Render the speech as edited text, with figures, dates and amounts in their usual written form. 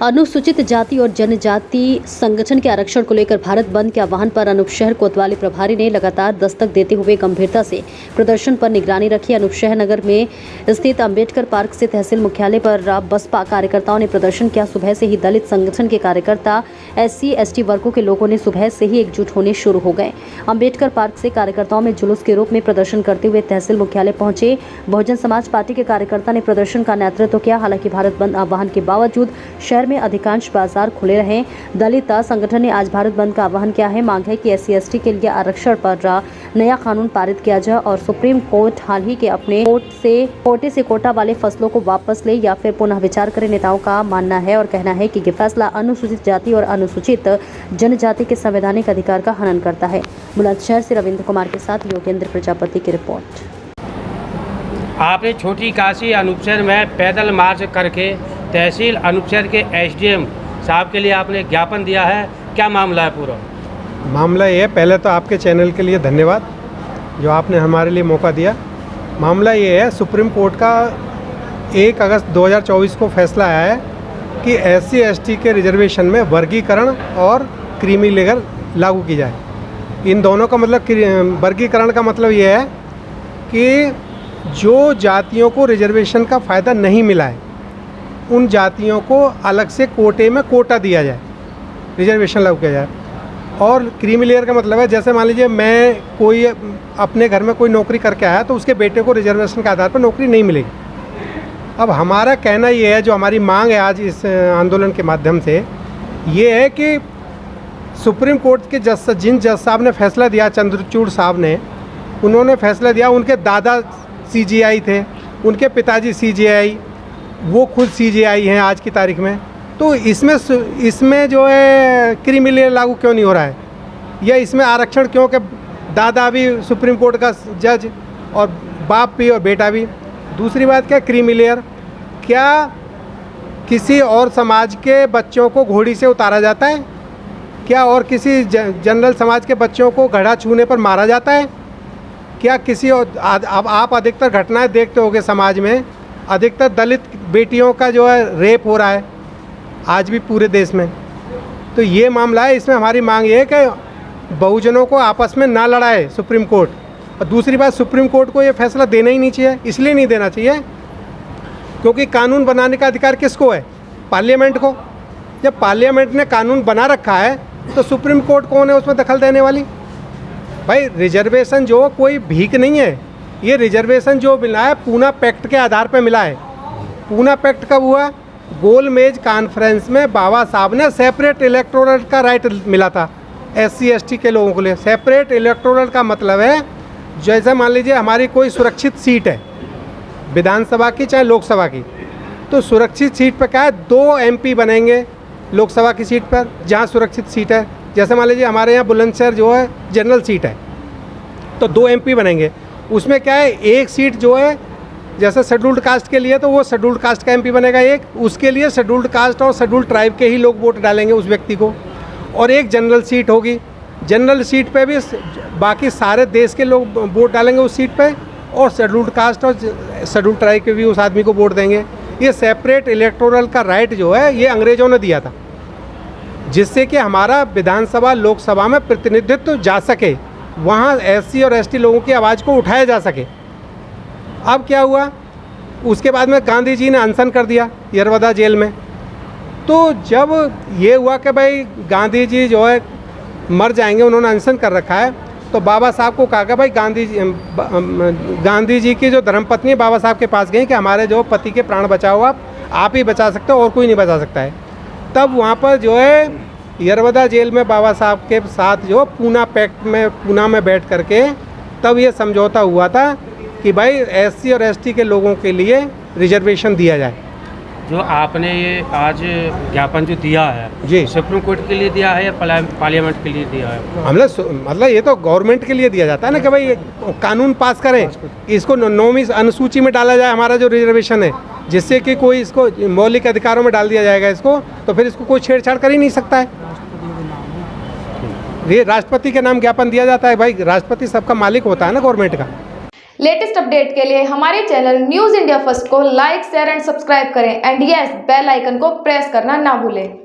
अनुसूचित जाति और जनजाति संगठन के आरक्षण को लेकर भारत बंद के आह्वान पर अनूप शहर कोतवाली प्रभारी ने लगातार दस्तक देते हुए गंभीरता से प्रदर्शन पर निगरानी रखी। अनूप शहर नगर में स्थित अंबेडकर पार्क से तहसील मुख्यालय पर बसपा कार्यकर्ताओं ने प्रदर्शन किया। सुबह से ही दलित संगठन के कार्यकर्ता, SC/ST वर्गों के लोगों ने सुबह से ही एकजुट होने शुरू हो गए। अंबेडकर पार्क से कार्यकर्ताओं में जुलूस के रूप में प्रदर्शन करते हुए तहसील मुख्यालय पहुंचे। बहुजन समाज पार्टी के कार्यकर्ता ने प्रदर्शन का नेतृत्व किया। हालांकि भारत बंद आह्वान के बावजूद शहर में अधिकांश बाजार खुले रहे। दलित संगठन ने आज भारत बंद का आह्वान किया है। मांग है कि SC/ST के लिए आरक्षण पर नया कानून पारित किया जाए और सुप्रीम कोर्ट हाल ही के अपने कोटे से कोटा वाले फैसलों को वापस ले या फिर पुनः विचार करे। नेताओं का मानना है और कहना है कि ये फैसला अनुसूचित जाति और अनुसूचित जनजाति के संवैधानिक अधिकार का हनन करता है। बुलंदशहर से रविंद्र कुमार के साथ योगेंद्र प्रजापति की रिपोर्ट। आपने छोटी काशी अनूपशहर में पैदल मार्च करके तहसील अनूपशहर के SDM साहब के लिए आपने ज्ञापन दिया है, क्या मामला है? पूरा मामला ये है, पहले तो आपके चैनल के लिए धन्यवाद जो आपने हमारे लिए मौका दिया। मामला ये है, सुप्रीम कोर्ट का 1 अगस्त 2024 को फैसला आया है कि SC/ST के रिजर्वेशन में वर्गीकरण और क्रीमी लेयर लागू की जाए। इन दोनों का मतलब, वर्गीकरण का मतलब ये है कि जो जातियों को रिजर्वेशन का फ़ायदा नहीं मिला है उन जातियों को अलग से कोटे में कोटा दिया जाए, रिजर्वेशन लागू किया जाए। और क्रीमी लेयर का मतलब है, जैसे मान लीजिए मैं कोई अपने घर में कोई नौकरी करके आया तो उसके बेटे को रिजर्वेशन के आधार पर नौकरी नहीं मिलेगी। अब हमारा कहना ये है, जो हमारी मांग है आज इस आंदोलन के माध्यम से, ये है कि सुप्रीम कोर्ट के जिन जज साहब ने फैसला दिया, चंद्रचूड़ साहब ने, उन्होंने फैसला दिया, उनके दादा CJI थे, उनके पिताजी CJI, वो खुद CJI हैं आज की तारीख में। तो इसमें जो है क्रीमी लेयर लागू क्यों नहीं हो रहा है, या इसमें आरक्षण क्यों कि दादा भी सुप्रीम कोर्ट का जज और बाप भी और बेटा भी। दूसरी बात क्या, क्रीमी लेयर क्या किसी और समाज के बच्चों को घोड़ी से उतारा जाता है क्या? और किसी जनरल समाज के बच्चों को घड़ा छूने पर मारा जाता है क्या? किसी और अब आप अधिकतर घटनाएं देखते होंगे समाज में, अधिकतर दलित बेटियों का जो है रेप हो रहा है आज भी पूरे देश में। तो ये मामला है। इसमें हमारी मांग ये है कि बहुजनों को आपस में ना लड़ाए सुप्रीम कोर्ट। और दूसरी बात, सुप्रीम कोर्ट को ये फैसला देना ही नहीं चाहिए। इसलिए नहीं देना चाहिए क्योंकि कानून बनाने का अधिकार किसको है? पार्लियामेंट को। जब पार्लियामेंट ने कानून बना रखा है तो सुप्रीम कोर्ट कौन है उसमें दखल देने वाली? भाई रिजर्वेशन जो कोई भीख नहीं है, ये रिजर्वेशन जो मिला है पूना पैक्ट के आधार पर मिला है। पूना पैक्ट कब हुआ? गोलमेज कॉन्फ्रेंस में बाबा साहब ने सेपरेट इलेक्टोरल का राइट मिला था SC/ST के लोगों के लिए। सेपरेट इलेक्टोरल का मतलब है, जैसे मान लीजिए हमारी कोई सुरक्षित सीट है विधानसभा की चाहे लोकसभा की, तो सुरक्षित सीट पर क्या है, 2 MP बनेंगे लोकसभा की सीट पर जहाँ सुरक्षित सीट है। जैसे मान लीजिए हमारे यहाँ बुलंदशहर जो है जनरल सीट है तो 2 MP बनेंगे। उसमें क्या है, एक सीट जो है जैसे शेड्यूल्ड कास्ट के लिए तो वो शेड्यूल्ड कास्ट का MP बनेगा एक, उसके लिए शेड्यूल्ड कास्ट और शेड्यूल्ड ट्राइब के ही लोग वोट डालेंगे उस व्यक्ति को। और एक जनरल सीट होगी, जनरल सीट पे भी बाकी सारे देश के लोग वोट डालेंगे उस सीट पे, और शेड्यूल्ड कास्ट और शेड्यूल्ड ट्राइब के भी उस आदमी को वोट देंगे। ये सेपरेट इलेक्टोरल का राइट जो है ये अंग्रेज़ों ने दिया था, जिससे कि हमारा विधानसभा लोकसभा में प्रतिनिधित्व जा सके, वहाँ SC और ST लोगों की आवाज़ को उठाया जा सके। अब क्या हुआ, उसके बाद में गांधी जी ने अनशन कर दिया यरवदा जेल में। तो जब ये हुआ कि भाई गांधी जी जो है मर जाएंगे, उन्होंने अनशन कर रखा है, तो बाबा साहब को कहा कि भाई गांधी जी की जो धर्मपत्नी बाबा साहब के पास गई कि हमारे जो पति के प्राण बचाओ, आप ही बचा सकते हो और कोई नहीं बचा सकता है। तब वहाँ पर जो है यरवदा जेल में बाबा साहब के साथ जो पूना पैक्ट में पूना में बैठ करके तब ये समझौता हुआ था कि भाई SC और ST के लोगों के लिए रिजर्वेशन दिया जाए। जो आपने ये आज ज्ञापन जो दिया है जी, सुप्रीम कोर्ट के लिए दिया है या पार्लियामेंट के लिए दिया है? हमने मतलब ये तो गवर्नमेंट के लिए दिया जाता है ना कि भाई कानून पास करें, इसको 9वीं अनुसूची में डाला जाए हमारा जो रिजर्वेशन है, जिससे कि कोई इसको मौलिक अधिकारों में डाल दिया जाएगा इसको, तो फिर इसको कोई छेड़छाड़ कर ही नहीं सकता है। ये राष्ट्रपति के नाम ज्ञापन दिया जाता है। भाई राष्ट्रपति सबका मालिक होता है ना गवर्नमेंट का। लेटेस्ट अपडेट के लिए हमारे चैनल न्यूज़ इंडिया फर्स्ट को लाइक, शेयर एंड सब्सक्राइब करें एंड यस बेल आइकन को प्रेस करना ना भूलें।